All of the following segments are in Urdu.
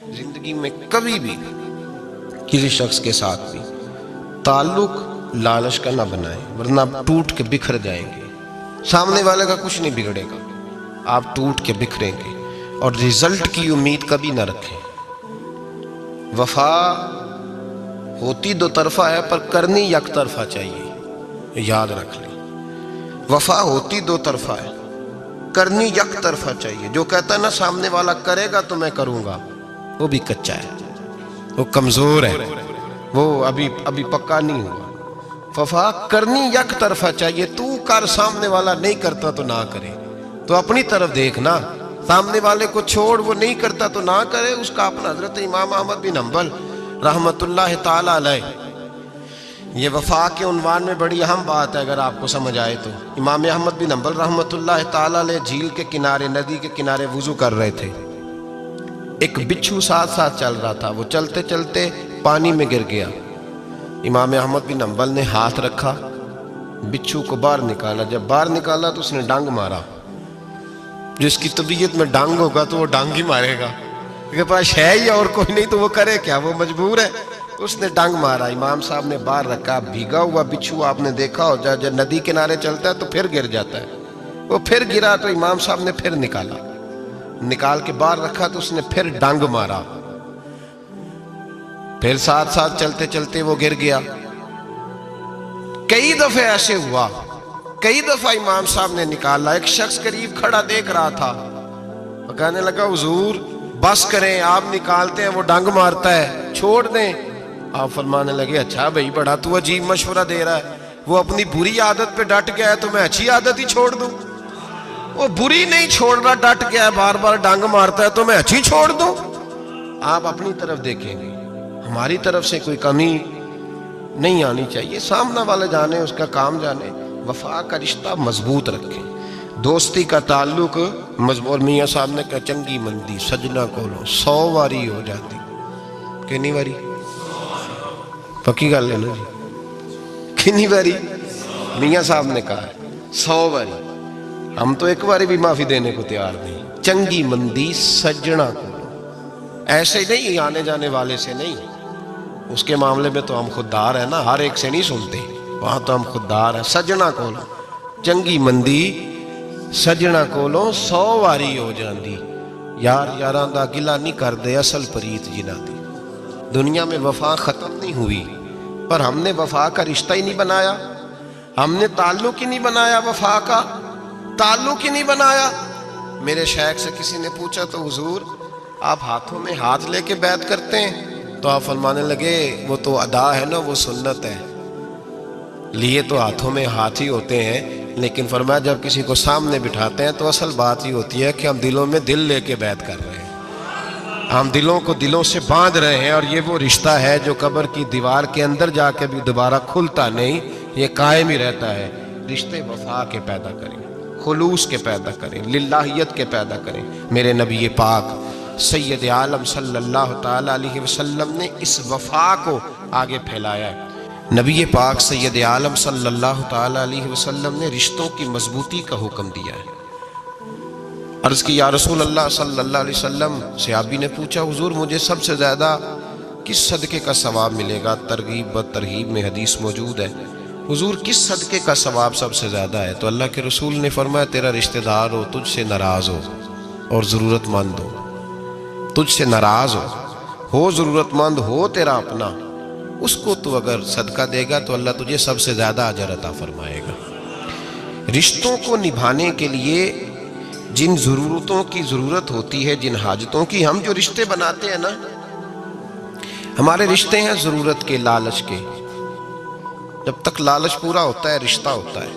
زندگی میں کبھی بھی کسی شخص کے ساتھ بھی تعلق لالچ کا نہ بنائیں، ورنہ آپ ٹوٹ کے بکھر جائیں گے۔ سامنے والے کا کچھ نہیں بگڑے گا، آپ ٹوٹ کے بکھریں گے، اور رزلٹ کی امید کبھی نہ رکھیں۔ وفا ہوتی دو طرفہ ہے پر کرنی یک طرفہ چاہیے، یاد رکھ لیں۔ وفا ہوتی دو طرفہ ہے، کرنی یک طرفہ چاہیے۔ جو کہتا ہے نا سامنے والا کرے گا تو میں کروں گا، وہ بھی کچا ہے، وہ کمزور ہے، وہ ابھی پکا نہیں ہوا۔ وفا کرنی یک طرفہ چاہیے، تو کر، سامنے والا نہیں کرتا تو نہ کرے۔ تو اپنی طرف دیکھنا، سامنے والے کو چھوڑ، وہ نہیں کرتا تو نہ کرے، اس کا اپنا۔ حضرت امام احمد بن حنبل رحمت اللہ تعالی علیہ، یہ وفا کے عنوان میں بڑی اہم بات ہے اگر آپ کو سمجھ آئے تو۔ امام احمد بن حنبل رحمت اللہ تعالی علیہ جھیل کے کنارے، ندی کے کنارے وضو کر رہے تھے۔ ایک بچھو ساتھ ساتھ چل رہا تھا، وہ چلتے چلتے پانی میں گر گیا۔ امام احمد بن حنبل نے ہاتھ رکھا، بچھو کو باہر نکالا۔ جب باہر نکالا تو اس نے ڈانگ مارا۔ جس کی طبیعت میں ڈانگ ہوگا تو وہ ڈانگ ہی مارے گا، کے پاس ہے ہی اور کوئی نہیں تو وہ کرے کیا، وہ مجبور ہے۔ اس نے ڈانگ مارا، امام صاحب نے باہر رکھا۔ بھیگا ہوا بچھو آپ نے دیکھا ہو، جب ندی کنارے چلتا ہے تو پھر گر جاتا ہے۔ وہ پھر گرا تو امام صاحب نے پھر نکال کے باہر رکھا تو اس نے پھر ڈانگ مارا۔ پھر ساتھ ساتھ چلتے چلتے وہ گر گیا۔ کئی دفعہ ایسے ہوا، کئی دفعہ امام صاحب نے نکالا۔ ایک شخص قریب کھڑا دیکھ رہا تھا، وہ کہنے لگا حضور بس کریں، آپ نکالتے ہیں وہ ڈانگ مارتا ہے، چھوڑ دیں۔ آپ فرمانے لگے اچھا بھائی، بڑا تو عجیب مشورہ دے رہا ہے۔ وہ اپنی بری عادت پہ ڈٹ گیا ہے تو میں اچھی عادت ہی چھوڑ دوں؟ وہ بری نہیں چھوڑ رہا، ڈٹ گیا ہے، بار بار ڈانگ مارتا ہے تو میں اچھی چھوڑ دوں؟ آپ اپنی طرف دیکھیں گے، ہماری طرف سے کوئی کمی نہیں آنی چاہیے۔ سامنا والے جانے، اس کا کام جانے۔ وفا کا رشتہ مضبوط رکھیں، دوستی کا تعلق مضبوط۔ میاں صاحب نے کہا چنگی مندی سجنا کولو 100 واری ہو جاتی، کتنی واری؟ پکی گل ہے نا جی، کتنی واری؟ میاں صاحب نے کہا 100 واری۔ ہم تو ایک باری بھی معافی دینے کو تیار نہیں۔ چنگی مندی سجنا کولو، ایسے نہیں آنے جانے والے سے نہیں، اس کے معاملے میں تو ہم خوددار ہیں نا، ہر ایک سے نہیں سنتے، وہاں تو ہم خوددار ہیں۔ سجنا کولو چنگی مندی سجنا کولو 100 واری ہو جاندی، یار یاراں دا گلا نہیں کر دے اصل پریت جنہ دی۔ دنیا میں وفا ختم نہیں ہوئی، پر ہم نے وفا کا رشتہ ہی نہیں بنایا، ہم نے تعلق ہی نہیں بنایا، وفا کا تعلق ہی نہیں بنایا۔ میرے شیخ سے کسی نے پوچھا تو حضور آپ ہاتھوں میں ہاتھ لے کے بیعت کرتے ہیں؟ تو آپ فرمانے لگے وہ تو ادا ہے نا، وہ سنت ہے، لیے تو ہاتھوں میں ہاتھ ہی ہوتے ہیں، لیکن فرمایا جب کسی کو سامنے بٹھاتے ہیں تو اصل بات ہی ہوتی ہے کہ ہم دلوں میں دل لے کے بیعت کر رہے ہیں، ہم دلوں کو دلوں سے باندھ رہے ہیں، اور یہ وہ رشتہ ہے جو قبر کی دیوار کے اندر جا کے بھی دوبارہ کھلتا نہیں، یہ قائم ہی رہتا ہے۔ رشتے وفا کے پیدا کریں، خلوص کے پیدا کریں، للہیت کے پیدا کریں۔ میرے نبی پاک سید عالم صلی اللہ تعالی علیہ وسلم نے اس وفا کو آگے پھیلایا ہے۔ نبی پاک سید عالم صلی اللہ تعالی علیہ وسلم نے رشتوں کی مضبوطی کا حکم دیا ہے۔ عرض کی یا رسول اللہ صلی اللہ علیہ وسلم، صحابی نے پوچھا حضور مجھے سب سے زیادہ کس صدقے کا ثواب ملے گا؟ ترغیب و ترہیب میں حدیث موجود ہے، حضور کس صدقے کا ثواب سب سے زیادہ ہے؟ تو اللہ کے رسول نے فرمایا تیرا رشتہ دار ہو تجھ سے ناراض ہو اور ضرورت مند ہو، تجھ سے ناراض ہو ضرورت مند ہو، تیرا اپنا، اس کو تو اگر صدقہ دے گا تو اللہ تجھے سب سے زیادہ اجر عطا فرمائے گا۔ رشتوں کو نبھانے کے لیے جن ضرورتوں کی ضرورت ہوتی ہے، جن حاجتوں کی، ہم جو رشتے بناتے ہیں نا، ہمارے رشتے ہیں ضرورت کے، لالچ کے۔ جب تک لالچ پورا ہوتا ہے رشتہ ہوتا ہے،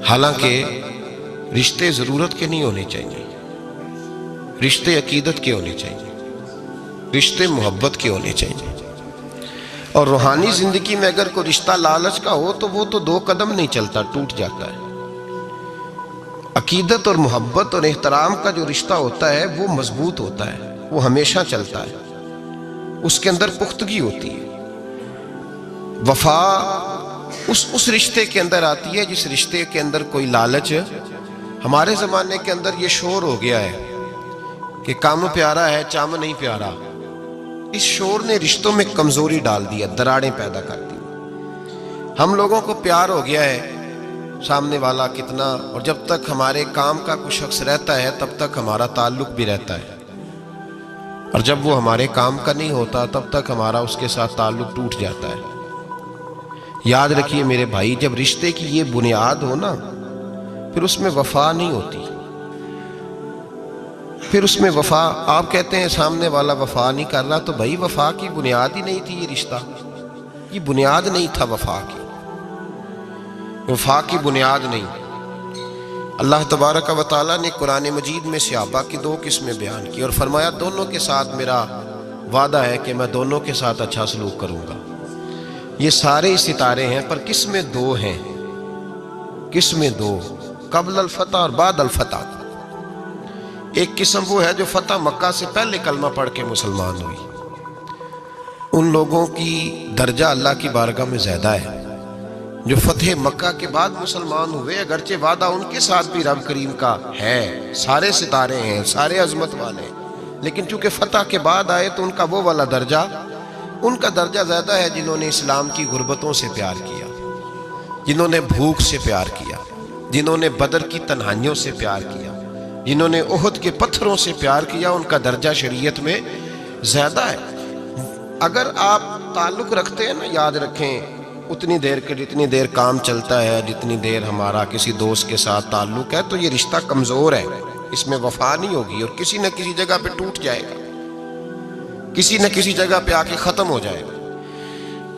حالانکہ رشتے ضرورت کے نہیں ہونے چاہیے، رشتے عقیدت کے ہونے چاہیے، رشتے محبت کے ہونے چاہیے۔ اور روحانی زندگی میں اگر کوئی رشتہ لالچ کا ہو تو وہ تو 2 قدم نہیں چلتا، ٹوٹ جاتا ہے۔ عقیدت اور محبت اور احترام کا جو رشتہ ہوتا ہے وہ مضبوط ہوتا ہے، وہ ہمیشہ چلتا ہے، اس کے اندر پختگی ہوتی ہے۔ وفا اس رشتے کے اندر آتی ہے جس رشتے کے اندر کوئی لالچ۔ ہمارے زمانے کے اندر یہ شور ہو گیا ہے کہ کام پیارا ہے چم نہیں پیارا، اس شور نے رشتوں میں کمزوری ڈال دیا، دراڑیں پیدا کر دی۔ ہم لوگوں کو پیار ہو گیا ہے سامنے والا کتنا، اور جب تک ہمارے کام کا کوئی شخص رہتا ہے تب تک ہمارا تعلق بھی رہتا ہے، اور جب وہ ہمارے کام کا نہیں ہوتا تب تک ہمارا اس کے ساتھ تعلق ٹوٹ جاتا ہے۔ یاد رکھیے میرے بھائی، جب رشتے کی یہ بنیاد ہو نا، پھر اس میں وفا نہیں ہوتی، پھر اس میں وفا، آپ کہتے ہیں سامنے والا وفا نہیں کر رہا، تو بھائی وفا کی بنیاد ہی نہیں تھی یہ رشتہ، یہ بنیاد نہیں تھا وفا کی، وفا کی بنیاد نہیں۔ اللہ تبارک و تعالیٰ نے قرآن مجید میں صحابہ کی 2 قسمیں بیان کی اور فرمایا دونوں کے ساتھ میرا وعدہ ہے کہ میں دونوں کے ساتھ اچھا سلوک کروں گا۔ یہ سارے ستارے ہیں پر قسمیں 2 ہیں، قسمیں 2، قبل الفتح اور بعد الفتح۔ ایک قسم وہ ہے جو فتح مکہ سے پہلے کلمہ پڑھ کے مسلمان ہوئی، ان لوگوں کی درجہ اللہ کی بارگاہ میں زیادہ ہے جو فتح مکہ کے بعد مسلمان ہوئے، اگرچہ وعدہ ان کے ساتھ بھی رب کریم کا ہے، سارے ستارے ہیں، سارے عظمت والے، لیکن چونکہ فتح کے بعد آئے تو ان کا وہ والا درجہ، ان کا درجہ زیادہ ہے جنہوں نے اسلام کی غربتوں سے پیار کیا، جنہوں نے بھوک سے پیار کیا، جنہوں نے بدر کی تنہائیوں سے پیار کیا، جنہوں نے احد کے پتھروں سے پیار کیا، ان کا درجہ شریعت میں زیادہ ہے۔ اگر آپ تعلق رکھتے ہیں نا، یاد رکھیں اتنی دیر کے جتنی دیر کام چلتا ہے، جتنی دیر ہمارا کسی دوست کے ساتھ تعلق ہے، تو یہ رشتہ کمزور ہے، اس میں وفا نہیں ہوگی اور کسی نہ کسی جگہ پہ ٹوٹ جائے گا، کسی نہ کسی جگہ پہ آ کے ختم ہو جائے گا۔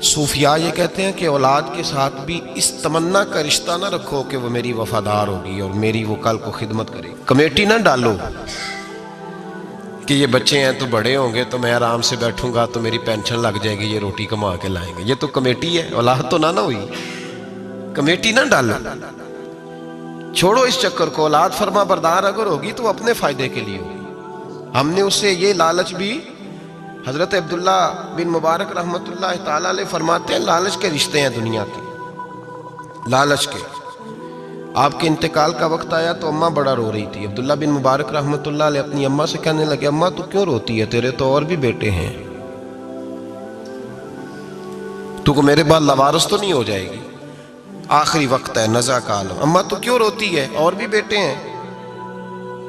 صوفیاء یہ کہتے ہیں کہ اولاد کے ساتھ بھی اس تمنا کا رشتہ نہ رکھو کہ وہ میری وفادار ہوگی اور میری وہ کل کو خدمت کرے گی۔ کمیٹی نہ ڈالو کہ یہ بچے ہیں تو بڑے ہوں گے تو میں آرام سے بیٹھوں گا تو میری پینشن لگ جائے گی، یہ روٹی کما کے لائیں گے، یہ تو کمیٹی ہے، اولاد تو نہ ہوئی، کمیٹی نہ ڈالو، چھوڑو اس چکر کو۔ اولاد فرما بردار اگر ہوگی تو اپنے فائدے کے لیے ہوگی۔ ہم نے اس سے یہ لالچ بھی، حضرت عبداللہ بن مبارک رحمۃ اللہ تعالیٰ علیہ فرماتے ہیں لالچ کے رشتے ہیں دنیا کے، لالچ کے۔ آپ کے انتقال کا وقت آیا تو اماں بڑا رو رہی تھی، عبداللہ بن مبارک رحمۃ اللہ علیہ اپنی اماں سے کہنے لگے اماں تو کیوں روتی ہے، تیرے تو اور بھی بیٹے ہیں، تو کو میرے بعد لوارث تو نہیں ہو جائے گی، آخری وقت ہے، نزع کا عالم، اماں تو کیوں روتی ہے، اور بھی بیٹے ہیں؟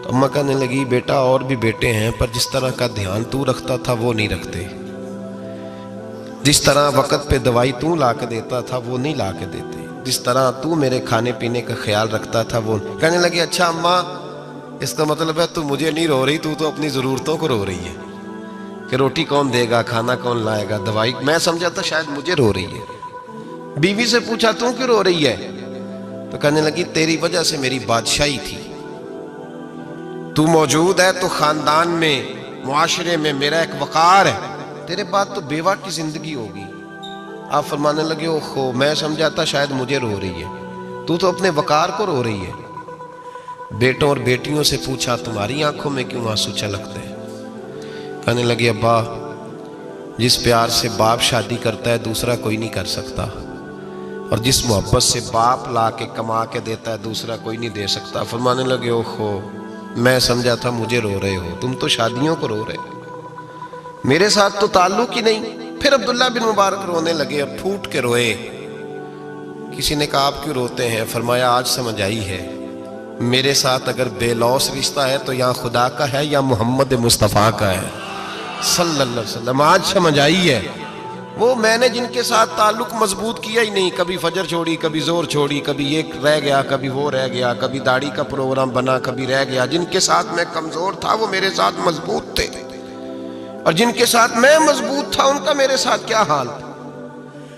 تو اماں کہنے لگی بیٹا اور بھی بیٹے ہیں پر جس طرح کا دھیان تو رکھتا تھا وہ نہیں رکھتے، جس طرح وقت پہ دوائی تو لا کے دیتا تھا وہ نہیں لا کے دیتے، جس طرح تو میرے کھانے پینے کا خیال رکھتا تھا وہ۔ کہنے لگی اچھا اماں اس کا مطلب ہے تو مجھے نہیں رو رہی، تو اپنی ضرورتوں کو رو رہی ہے کہ روٹی کون دے گا، کھانا کون لائے گا، دوائی، میں سمجھا تھا شاید مجھے رو رہی ہے۔ بیوی سے پوچھا تو کیوں رو رہی ہے، تو کہنے لگی تیری وجہ سے میری بادشاہی تھی، تو موجود ہے تو خاندان میں، معاشرے میں میرا ایک وقار ہے، تیرے بعد تو بیوہ کی زندگی ہوگی۔ آپ فرمانے لگے اوہو میں سمجھا تھا شاید مجھے رو رہی ہے، تو اپنے وقار کو رو رہی ہے۔ بیٹوں اور بیٹیوں سے پوچھا تمہاری آنکھوں میں کیوں آنسو چھلکتے ہیں؟ کہنے لگے ابا جس پیار سے باپ شادی کرتا ہے دوسرا کوئی نہیں کر سکتا، اور جس محبت سے باپ لا کے کما کے دیتا ہے دوسرا کوئی نہیں دے سکتا۔ فرمانے لگے اوہو میں سمجھا تھا مجھے رو رہے ہو، تم تو شادیوں کو رو رہے ہو، میرے ساتھ تو تعلق ہی نہیں۔ پھر عبداللہ بن مبارک رونے لگے، اب پھوٹ کے روئے۔ کسی نے کہا آپ کیوں روتے ہیں؟ فرمایا آج سمجھ آئی ہے، میرے ساتھ اگر بے لوث رشتہ ہے تو یا خدا کا ہے یا محمد مصطفیٰ کا ہے صلی اللہ علیہ وسلم، آج سمجھ آئی ہے۔ وہ میں نے جن کے ساتھ تعلق مضبوط کیا ہی نہیں، کبھی فجر چھوڑی، کبھی زور چھوڑی، کبھی یہ رہ گیا، کبھی وہ رہ گیا، کبھی داڑھی کا پروگرام بنا، کبھی رہ گیا، جن کے ساتھ میں کمزور تھا وہ میرے ساتھ مضبوط تھے، اور جن کے ساتھ میں مضبوط تھا ان کا میرے ساتھ کیا حال تھا۔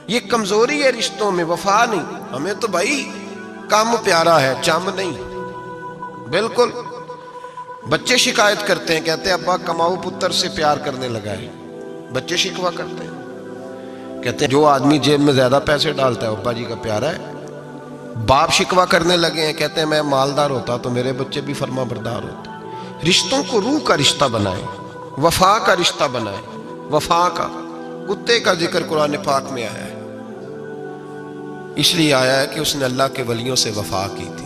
یہ کمزوری ہے رشتوں میں، وفا نہیں۔ ہمیں تو بھائی کام پیارا ہے، چم نہیں، بالکل۔ بچے شکایت کرتے ہیں، کہتے ہیں ابا کماؤ پتر سے پیار کرنے لگا ہے، بچے شکوہ کرتے ہیں، کہتے ہیں جو آدمی جیب میں زیادہ پیسے ڈالتا ہے ابا جی کا پیارا ہے۔ باپ شکوہ کرنے لگے ہیں، کہتے ہیں میں مالدار ہوتا تو میرے بچے بھی فرما بردار ہوتے۔ رشتوں کو روح کا رشتہ بنائیں، وفا کا رشتہ بنائیں، وفا کا۔ کتے کا ذکر قرآن پاک میں آیا ہے، اس لیے آیا ہے کہ اس نے اللہ کے ولیوں سے وفا کی تھی،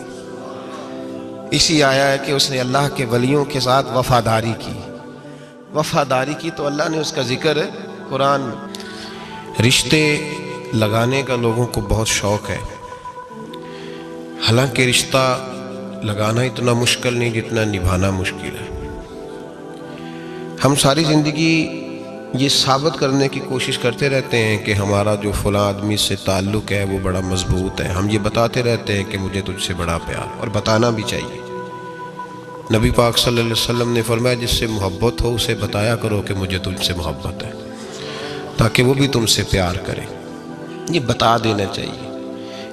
اسی آیا ہے کہ اس نے اللہ کے ولیوں کے ساتھ وفاداری کی، وفاداری کی تو اللہ نے اس کا ذکر ہے قرآن میں۔ رشتے لگانے کا لوگوں کو بہت شوق ہے، حالانکہ رشتہ لگانا اتنا مشکل نہیں جتنا نبھانا مشکل ہے۔ ہم ساری زندگی یہ ثابت کرنے کی کوشش کرتے رہتے ہیں کہ ہمارا جو فلاں آدمی سے تعلق ہے وہ بڑا مضبوط ہے، ہم یہ بتاتے رہتے ہیں کہ مجھے تجھ سے بڑا پیار، اور بتانا بھی چاہیے۔ نبی پاک صلی اللہ علیہ وسلم نے فرمایا جس سے محبت ہو اسے بتایا کرو کہ مجھے تجھ سے محبت ہے، تاکہ وہ بھی تم سے پیار کرے، یہ بتا دینا چاہیے۔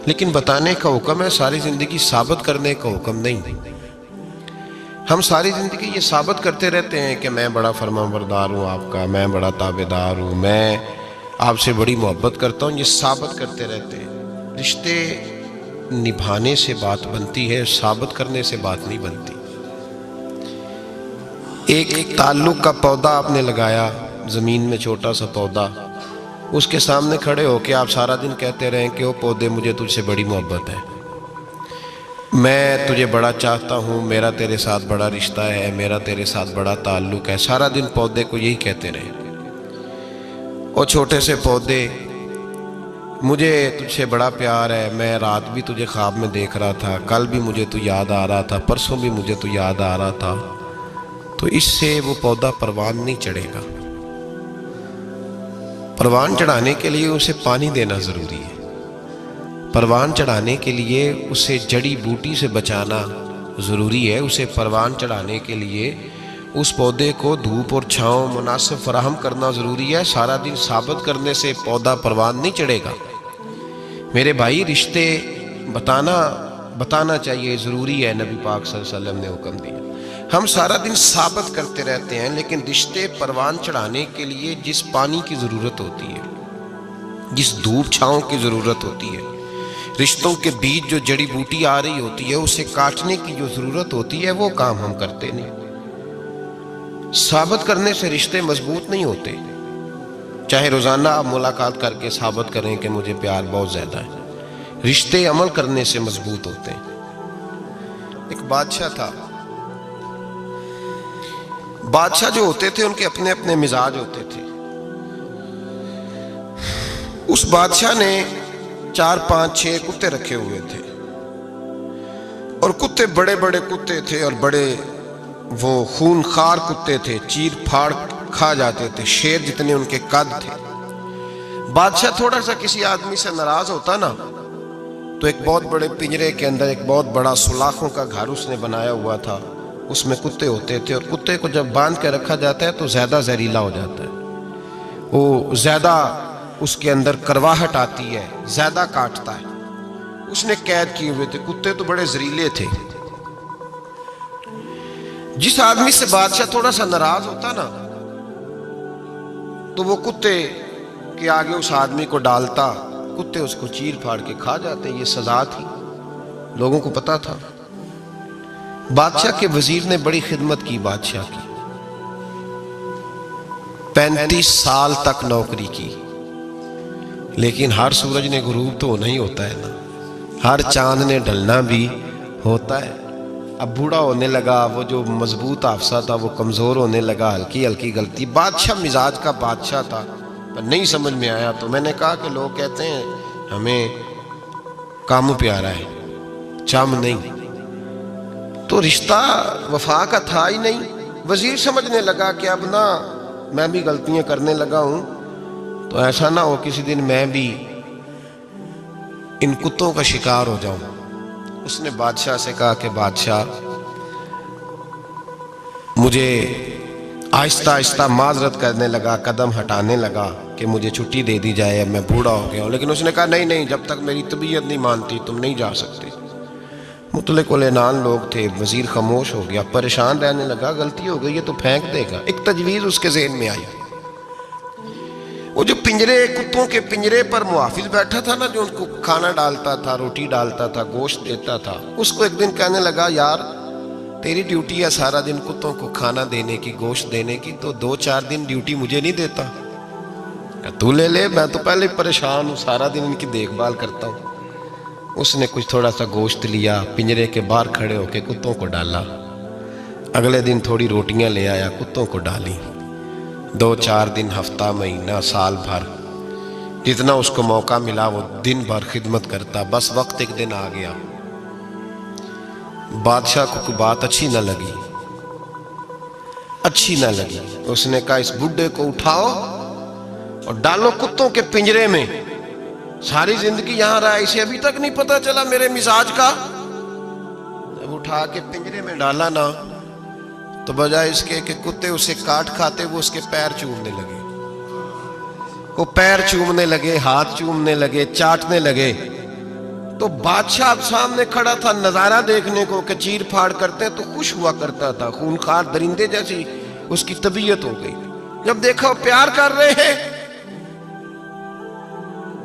لیکن بتانے کا حکم ہے، ساری زندگی ثابت کرنے کا حکم نہیں۔ ہم ساری زندگی یہ ثابت کرتے رہتے ہیں کہ میں بڑا فرمانبردار ہوں آپ کا، میں بڑا تابعدار ہوں، میں آپ سے بڑی محبت کرتا ہوں، یہ ثابت کرتے رہتے ہیں۔ رشتے نبھانے سے بات بنتی ہے، ثابت کرنے سے بات نہیں بنتی۔ ایک تعلق کا پودا آپ نے لگایا زمین میں، چھوٹا سا پودا، اس کے سامنے کھڑے ہو کے آپ سارا دن کہتے رہیں کہ وہ پودے مجھے تجھ سے بڑی محبت ہے، میں تجھے بڑا چاہتا ہوں، میرا تیرے ساتھ بڑا رشتہ ہے، میرا تیرے ساتھ بڑا تعلق ہے، سارا دن پودے کو یہی کہتے رہے۔ اور چھوٹے سے پودے، مجھے تجھ سے بڑا پیار ہے، میں رات بھی تجھے خواب میں دیکھ رہا تھا، کل بھی مجھے تو یاد آ رہا تھا، پرسوں بھی مجھے تو یاد آ رہا تھا، تو اس سے وہ پودا پروان نہیں چڑھے گا۔ پروان چڑھانے کے لیے اسے پانی دینا ضروری ہے، پروان چڑھانے کے لیے اسے جڑی بوٹی سے بچانا ضروری ہے، اسے پروان چڑھانے کے لیے اس پودے کو دھوپ اور چھاؤں مناسب فراہم کرنا ضروری ہے۔ سارا دن ثابت کرنے سے پودا پروان نہیں چڑھے گا۔ میرے بھائی، رشتے بتانا چاہیے، ضروری ہے، نبی پاک صلی اللہ علیہ وسلم نے حکم دیا۔ ہم سارا دن ثابت کرتے رہتے ہیں، لیکن رشتے پروان چڑھانے کے لیے جس پانی کی ضرورت ہوتی ہے، جس دھوپ چھاؤں کی ضرورت ہوتی ہے، رشتوں کے بیچ جو جڑی بوٹی آ رہی ہوتی ہے اسے کاٹنے کی جو ضرورت ہوتی ہے، وہ کام ہم کرتے نہیں۔ ثابت کرنے سے رشتے مضبوط نہیں ہوتے، چاہے روزانہ آپ ملاقات کر کے ثابت کریں کہ مجھے پیار بہت زیادہ ہے، رشتے عمل کرنے سے مضبوط ہوتے ہیں۔ ایک بادشاہ تھا، بادشاہ جو ہوتے تھے ان کے اپنے اپنے مزاج ہوتے تھے۔ اس بادشاہ نے 4 5 6 کتے رکھے ہوئے تھے، اور کتے بڑے بڑے کتے تھے، اور بڑے وہ خون خار کتے تھے، چیر پھاڑ کھا جاتے تھے، شیر جتنے ان کے قد تھے۔ بادشاہ تھوڑا سا کسی آدمی سے ناراض ہوتا نا، تو ایک بہت بڑے پنجرے کے اندر ایک بہت بڑا سلاخوں کا گھر اس نے بنایا ہوا تھا، اس میں کتے ہوتے تھے، اور کتے کو جب باندھ کے رکھا جاتا ہے تو زیادہ زہریلا ہو جاتا ہے، وہ زیادہ اس کے اندر کرواہٹ آتی ہے، زیادہ کاٹتا ہے۔ اس نے قید کیے ہوئے تھے، کتے تو بڑے زہریلے تھے۔ جس آدمی سے بادشاہ تھوڑا سا ناراض ہوتا نا، تو وہ کتے کے آگے اس آدمی کو ڈالتا، کتے اس کو چیر پھاڑ کے کھا جاتے۔ یہ سزا تھی، لوگوں کو پتا تھا۔ بادشاہ کے وزیر نے بڑی خدمت کی بادشاہ کی، 35 سال تک نوکری کی، لیکن ہر سورج نے غروب تو ہونا ہی ہوتا ہے نا، ہر چاند نے ڈھلنا بھی ہوتا ہے۔ اب بوڑھا ہونے لگا، وہ جو مضبوط حافظہ تھا وہ کمزور ہونے لگا، ہلکی ہلکی غلطی۔ بادشاہ مزاج کا بادشاہ تھا، پر نہیں سمجھ میں آیا، تو میں نے کہا کہ لوگ کہتے ہیں ہمیں کام پیارا ہے، چم نہیں، تو رشتہ وفا کا تھا ہی نہیں۔ وزیر سمجھنے لگا کہ اب نہ میں بھی غلطیاں کرنے لگا ہوں، تو ایسا نہ ہو کسی دن میں بھی ان کتوں کا شکار ہو جاؤں۔ اس نے بادشاہ سے کہا کہ بادشاہ، مجھے آہستہ آہستہ معذرت کرنے لگا، قدم ہٹانے لگا کہ مجھے چھٹی دے دی جائے، اب میں بوڑھا ہو گیا ہوں۔ لیکن اس نے کہا نہیں، جب تک میری طبیعت نہیں مانتی تم نہیں جا سکتے۔ مطلق العنان لوگ تھے، وزیر خاموش ہو گیا، پریشان رہنے لگا، غلطی ہو گئی ہے تو پھینک دے گا۔ ایک تجویز اس کے ذہن میں آئی، وہ جو کتوں کے پنجرے پر محافظ بیٹھا تھا نا، جو ان کو کھانا ڈالتا تھا، روٹی ڈالتا تھا، گوشت دیتا تھا، اس کو ایک دن کہنے لگا، یار تیری ڈیوٹی ہے سارا دن کتوں کو کھانا دینے کی، گوشت دینے کی، تو 2 4 دن ڈیوٹی مجھے نہیں دیتا؟ تو لے لے، میں تو پہلے پریشان ہوں، سارا دن ان کی دیکھ بھال کرتا ہوں۔ اس نے کچھ تھوڑا سا گوشت لیا، پنجرے کے باہر کھڑے ہو کے کتوں کو ڈالا۔ اگلے دن تھوڑی روٹیاں لے آیا، کتوں کو ڈالی۔ 2-4 دن، ہفتہ، مہینہ، سال بھر، جتنا اس کو موقع ملا وہ دن بھر خدمت کرتا۔ بس وقت ایک دن آ گیا، بادشاہ کو کوئی بات اچھی نہ لگی۔ اس نے کہا اس بڈھے کو اٹھاؤ اور ڈالو کتوں کے پنجرے میں۔ ساری زندگی یہاں رہا، اسے ابھی تک نہیں پتا چلا میرے مزاج کا۔ جب اٹھا کے پنجرے میں ڈالا نا، تو بجائے اس کے کہ کتے اسے کاٹ کھاتے، وہ اس کے پیر چومنے لگے۔ وہ پیر چومنے لگے، ہاتھ چومنے لگے، چاٹنے لگے۔ تو بادشاہ اب سامنے کھڑا تھا نظارہ دیکھنے کو کہ چیر پھاڑ کرتے تو خوش ہوا کرتا تھا، خونخوار درندے جیسی اس کی طبیعت ہو گئی۔ جب دیکھا وہ پیار کر رہے ہیں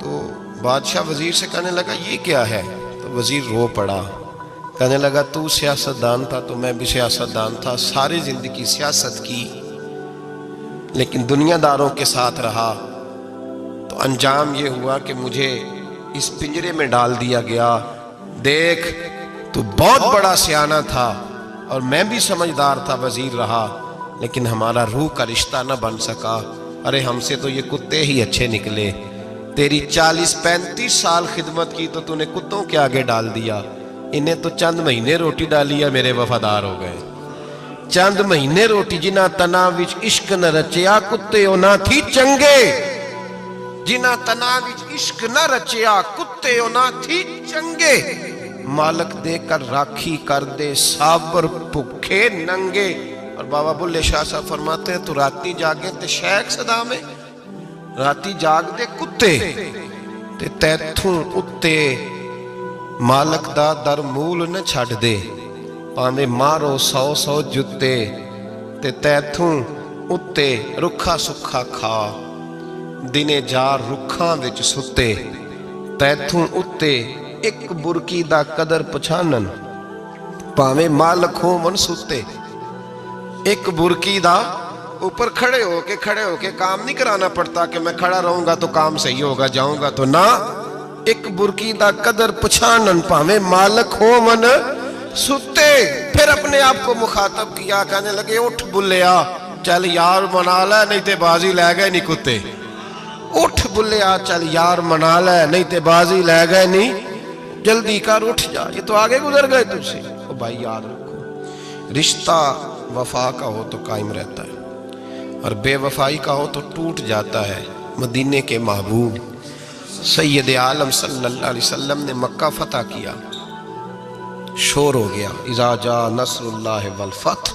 تو بادشاہ وزیر سے کہنے لگا یہ کیا ہے؟ تو وزیر رو پڑا، کہنے لگا تو سیاستدان تھا تو میں بھی سیاستدان تھا، ساری زندگی سیاست کی، لیکن دنیا داروں کے ساتھ رہا تو انجام یہ ہوا کہ مجھے اس پنجرے میں ڈال دیا گیا۔ دیکھ تو بہت بڑا سیانہ تھا اور میں بھی سمجھدار تھا، وزیر رہا، لیکن ہمارا روح کا رشتہ نہ بن سکا۔ ارے ہم سے تو یہ کتے ہی اچھے نکلے۔ تیری 40-35 سال خدمت کی تو تو نے کتوں کے آگے ڈال دیا، انہیں تو چند مہینے روٹی ڈالی ہے، میرے وفادار ہو گئے۔ چند مہینے روٹی، جنہ تنا وچ عشق نہ رچیا، کتے او نہ تھی چنگے۔ جنہ تنا وچ عشق نہ رچیا، کتے او نہ تھی چنگے۔ مالک دے کر راکھی کر دے، صابر بھوکے ننگے۔ اور بابا بلے شاہ صاحب فرماتے ہیں تو راتی جاگے تے شیخ صدا میں، راتی جاگ دے کتے تے تیتھوں اتے، مالک دا در مول نہ چھڑ دے، پاویں مارو 100 جتے تے تیتھوں اتے، رکھا سکھا کھا دنے جار رکھاں وچ ستے، تیتھوں اتے ایک برکی دا قدر پچھانن، پاویں مالک ہو من ستے۔ ایک برکی دا اوپر کھڑے ہو کے کام نہیں کرانا پڑتا کہ میں کھڑا رہوں گا تو کام صحیح ہوگا، جاؤں گا تو نہ۔ ایک برکی دا قدر پچھانن، پاویں مالک ہو من ستے۔ پھر اپنے آپ کو مخاطب کیا، کہنے لگے اٹھ بلیا، چل یار منا لے نہیں تے بازی لے گئے نہیں کتے۔ اٹھ بلیا، چل یار منا لے نہیں تے بازی لے گئے نہیں، جلدی کر اٹھ جا، یہ تو آگے گزر گئے تجھ سے۔ او بھائی یاد رکھو، رشتہ وفا کا ہو تو قائم رہتا ہے اور بے وفائی کا ہو تو ٹوٹ جاتا ہے۔ مدینے کے محبوب سید عالم صلی اللہ علیہ وسلم نے مکہ فتح کیا، شور ہو گیا، اذا جاء نصر اللہ والفتح،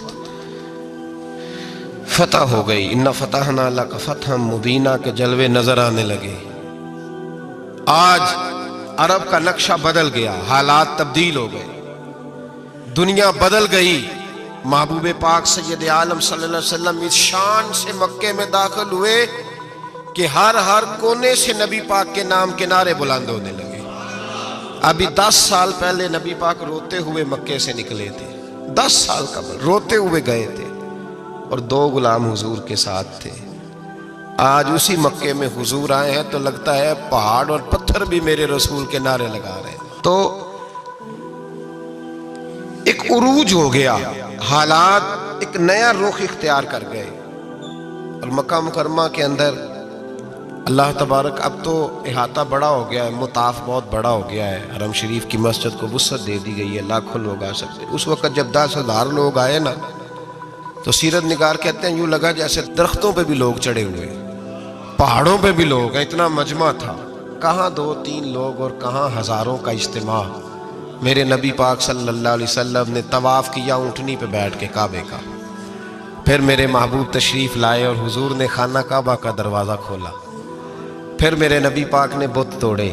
فتح ہو گئی، انا فتحنا لک فتحا مبینا کے جلوے نظر آنے لگے۔ آج عرب کا نقشہ بدل گیا، حالات تبدیل ہو گئے، دنیا بدل گئی۔ محبوب پاک سید عالم صلی اللہ علیہ وسلم اس شان سے مکے میں داخل ہوئے کہ ہر کونے سے نبی پاک کے نام کے نعرے بلند ہونے لگے۔ ابھی 10 سال پہلے نبی پاک روتے ہوئے مکے سے نکلے تھے، 10 سال قبل روتے ہوئے گئے تھے اور 2 غلام حضور کے ساتھ تھے۔ آج اسی مکے میں حضور آئے ہیں تو لگتا ہے پہاڑ اور پتھر بھی میرے رسول کے نعرے لگا رہے ہیں۔ تو ایک عروج ہو گیا، حالات ایک نیا رخ اختیار کر گئے، اور مکہ مکرمہ کے اندر اللہ تبارک اب تو احاطہ بڑا ہو گیا ہے، مطاف بہت بڑا ہو گیا ہے، حرم شریف کی مسجد کو وسعت دے دی گئی ہے، لاکھوں لوگ آ سکتے۔ اس وقت جب 10,000 لوگ آئے نا تو سیرت نگار کہتے ہیں یوں لگا جیسے درختوں پہ بھی لوگ چڑھے ہوئے، پہاڑوں پہ بھی لوگ ہیں، اتنا مجمع تھا۔ کہاں 2-3 لوگ اور کہاں ہزاروں کا اجتماع۔ میرے نبی پاک صلی اللہ علیہ وسلم نے طواف کیا اونٹنی پہ بیٹھ کے کعبے کا، پھر میرے محبوب تشریف لائے اور حضور نے خانہ کعبہ کا دروازہ کھولا، پھر میرے نبی پاک نے بت توڑے،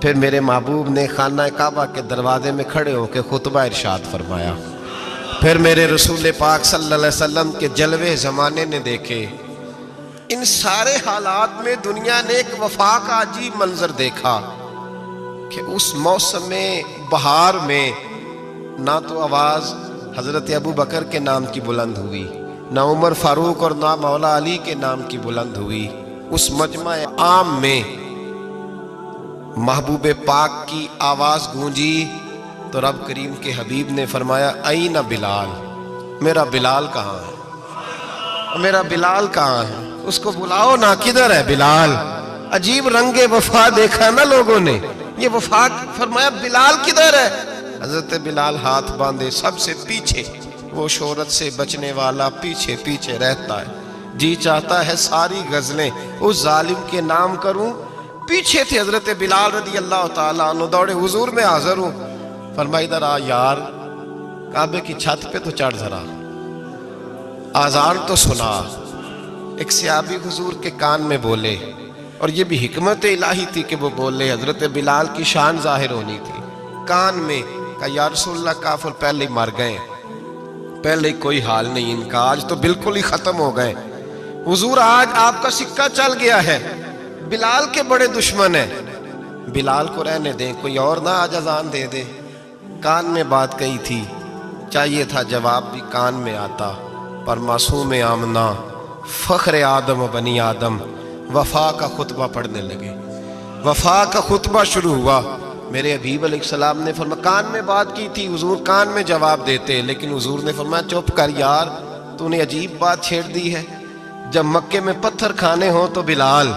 پھر میرے محبوب نے خانہ کعبہ کے دروازے میں کھڑے ہو کے خطبہ ارشاد فرمایا، پھر میرے رسول پاک صلی اللہ علیہ وسلم کے جلوے زمانے نے دیکھے۔ ان سارے حالات میں دنیا نے ایک وفا کا عجیب منظر دیکھا کہ اس موسم بہار میں نہ تو آواز حضرت ابو بکر کے نام کی بلند ہوئی، نہ عمر فاروق اور نہ مولا علی کے نام کی بلند ہوئی۔ اس مجمع عام میں محبوب پاک کی آواز گونجی تو رب کریم کے حبیب نے فرمایا این بلال، میرا بلال کہاں ہے، میرا بلال کہاں ہے، اس کو بلاؤ نا، کدھر ہے بلال؟ عجیب رنگ وفا دیکھا نا لوگوں نے، یہ وفا فرمایا بلال کدھر ہے؟ حضرت بلال ہاتھ باندھے سب سے پیچھے، وہ شہرت سے بچنے والا پیچھے پیچھے رہتا ہے، جی چاہتا ہے ساری غزلیں اس ظالم کے نام کروں۔ پیچھے تھے حضرت بلال رضی اللہ تعالیٰ عنہ، دوڑے حضور میں حاضر ہوں، فرمایا ادھر آ یار، کعبے کی چھت پہ تو چڑھ ذرا، آذان تو سنا۔ ایک صحابی حضور کے کان میں بولے، اور یہ بھی حکمت الہی تھی کہ وہ بولے، حضرت بلال کی شان ظاہر ہونی تھی، کان میں کہا یا رسول اللہ کافر پہلے ہی مر گئے، پہلے ہی کوئی حال نہیں ان کا، آج تو بالکل ہی ختم ہو گئے حضور، آج آپ کا سکہ چل گیا ہے، بلال کے بڑے دشمن ہیں، بلال کو رہنے دیں، کوئی اور نہ آج اذان دے دے۔ کان میں بات کہی تھی، چاہیے تھا جواب بھی کان میں آتا، پر معصوم آمنہ فخر آدم و بنی آدم وفا کا خطبہ پڑھنے لگے، وفا کا خطبہ شروع ہوا۔ میرے حبیب علیہ السلام نے فرمایا، کان میں بات کی تھی حضور کان میں جواب دیتے، لیکن حضور نے فرمایا چپ کر یار، تو نے عجیب بات چھیڑ دی ہے، جب مکے میں پتھر کھانے ہوں تو بلال،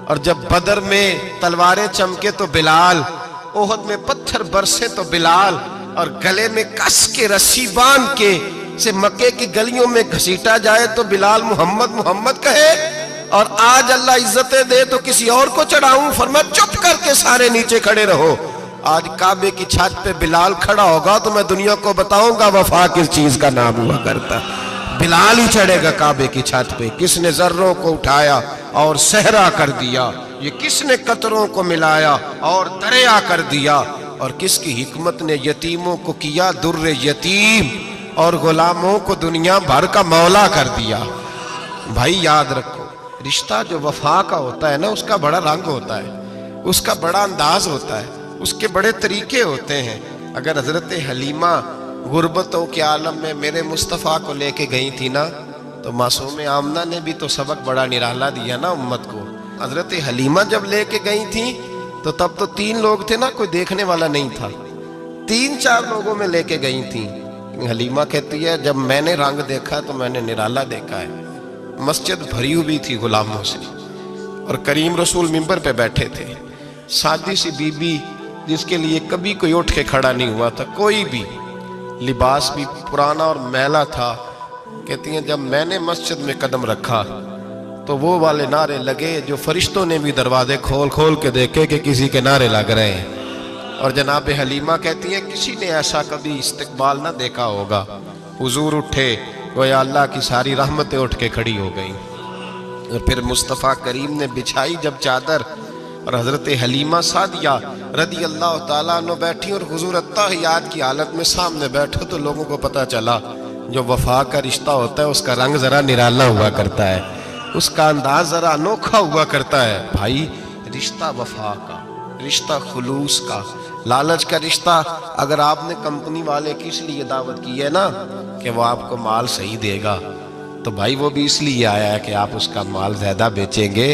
اور جب بدر میں تلواریں چمکے تو بلال، احد میں پتھر برسے تو بلال، اور گلے میں کس کے رسی باندھ کے سے مکے کی گلیوں میں گھسیٹا جائے تو بلال محمد محمد کہے، اور آج اللہ عزتیں دے تو کسی اور کو چڑھاؤں، فرمایا چپ کر کے سارے نیچے کھڑے رہو، آج کعبے کی چھت پہ بلال کھڑا ہوگا تو میں دنیا کو بتاؤں گا وفا کس چیز کا نام ہوا کرتا، بلال ہی چڑھے گا کعبے کی چھت پہ۔ کس نے ذروں کو اٹھایا اور صحرا کر دیا، یہ کس نے قطروں کو ملایا اور دریا کر دیا، اور کس کی حکمت نے یتیموں کو کیا در یتیم، اور غلاموں کو دنیا بھر کا مولا کر دیا۔ بھائی یاد رکھو، رشتہ جو وفا کا ہوتا ہے نا، اس کا بڑا رنگ ہوتا ہے، اس کا بڑا انداز ہوتا ہے، اس کے بڑے طریقے ہوتے ہیں۔ اگر حضرت حلیمہ غربتوں کے عالم میں میرے مصطفیٰ کو لے کے گئی تھی نا، تو معصوم آمنہ نے بھی تو سبق بڑا نرالا دیا نا امت کو۔ حضرت حلیمہ جب لے کے گئی تھی تو تب تو 3 لوگ تھے نا، کوئی دیکھنے والا نہیں تھا، 3-4 لوگوں میں لے کے گئی تھی۔ حلیمہ کہتی ہے جب میں نے رنگ دیکھا تو میں نے نرالا دیکھا ہے، مسجد بھری ہوئی تھی غلاموں سے، اور کریم رسول منبر پہ بیٹھے تھے، سادی سی بی بی جس کے لیے کبھی کوئی اٹھ کے کھڑا نہیں ہوا تھا، کوئی بھی، لباس بھی پرانا اور میلا تھا، کہتی ہیں جب میں نے مسجد میں قدم رکھا تو وہ والے نعرے لگے جو فرشتوں نے بھی دروازے کھول کھول کے دیکھے کہ کسی کے نعرے لگ رہے ہیں، اور جناب حلیمہ کہتی ہیں کسی نے ایسا کبھی استقبال نہ دیکھا ہوگا، حضور اٹھے گویا اللہ کی ساری رحمتیں اٹھ کے کھڑی ہو گئیں، اور پھر مصطفیٰ کریم نے بچھائی جب چادر، اور حضرت حلیمہ سعدیہ رضی اللہ تعالیٰ عنہ بیٹھی، اور حضور اتحیات کی حالت میں سامنے بیٹھو تو لوگوں کو پتہ چلا جو وفا کا رشتہ ہوتا ہے اس کا رنگ ذرا نرالا ہوا کرتا ہے، اس کا انداز ذرا انوکھا ہوا کرتا ہے۔ بھائی رشتہ وفا کا، رشتہ خلوص کا، لالچ کا رشتہ، اگر آپ نے کمپنی والے کی اس لیے دعوت کی ہے نا کہ وہ آپ کو مال صحیح دے گا، تو بھائی وہ بھی اس لیے آیا ہے کہ آپ اس کا مال زیادہ بیچیں گے۔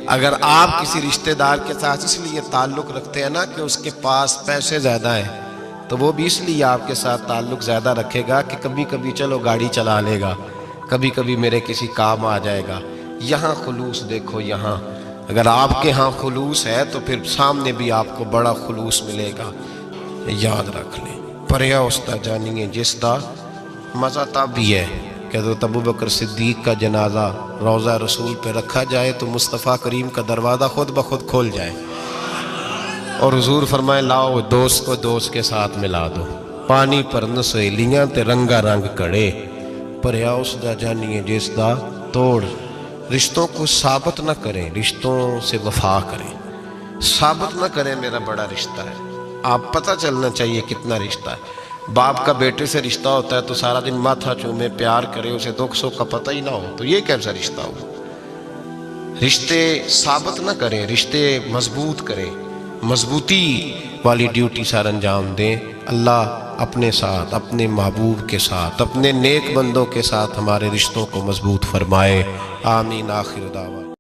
اگر آپ کسی رشتہ دار کے ساتھ اس لیے تعلق رکھتے ہیں نا کہ اس کے پاس پیسے زیادہ ہیں، تو وہ بھی اس لیے آپ کے ساتھ تعلق زیادہ رکھے گا کہ کبھی کبھی چلو گاڑی چلا لے گا، کبھی کبھی میرے کسی کام آ جائے گا۔ یہاں خلوص دیکھو، یہاں اگر آپ کے ہاں خلوص ہے تو پھر سامنے بھی آپ کو بڑا خلوص ملے گا، یاد رکھ لیں۔ پریا استا جانیے جس دا مزہ تب بھی ہے کہ حضرت ابوبکر صدیق کا جنازہ روضہ رسول پہ رکھا جائے تو مصطفیٰ کریم کا دروازہ خود بخود کھول جائے، اور حضور فرمائے لاؤ دوست کو دوست کے ساتھ ملا دو، پانی پر نہ سہیلیاں تے رنگا رنگ کڑے، پریا اس دا جانیے جس دا توڑ۔ رشتوں کو ثابت نہ کریں، رشتوں سے وفا کریں، ثابت نہ کریں میرا بڑا رشتہ ہے، آپ پتہ چلنا چاہیے کتنا رشتہ ہے۔ باپ کا بیٹے سے رشتہ ہوتا ہے تو سارا دن ماتھا چومے پیار کرے، اسے دکھ سکھ کا پتہ ہی نہ ہو، تو یہ کیسا رشتہ ہو؟ رشتے ثابت نہ کریں، رشتے مضبوط کریں، مضبوطی والی ڈیوٹی سر انجام دیں۔ اللہ اپنے ساتھ، اپنے محبوب کے ساتھ، اپنے نیک بندوں کے ساتھ ہمارے رشتوں کو مضبوط فرمائے، آمین۔ آخر دعوانا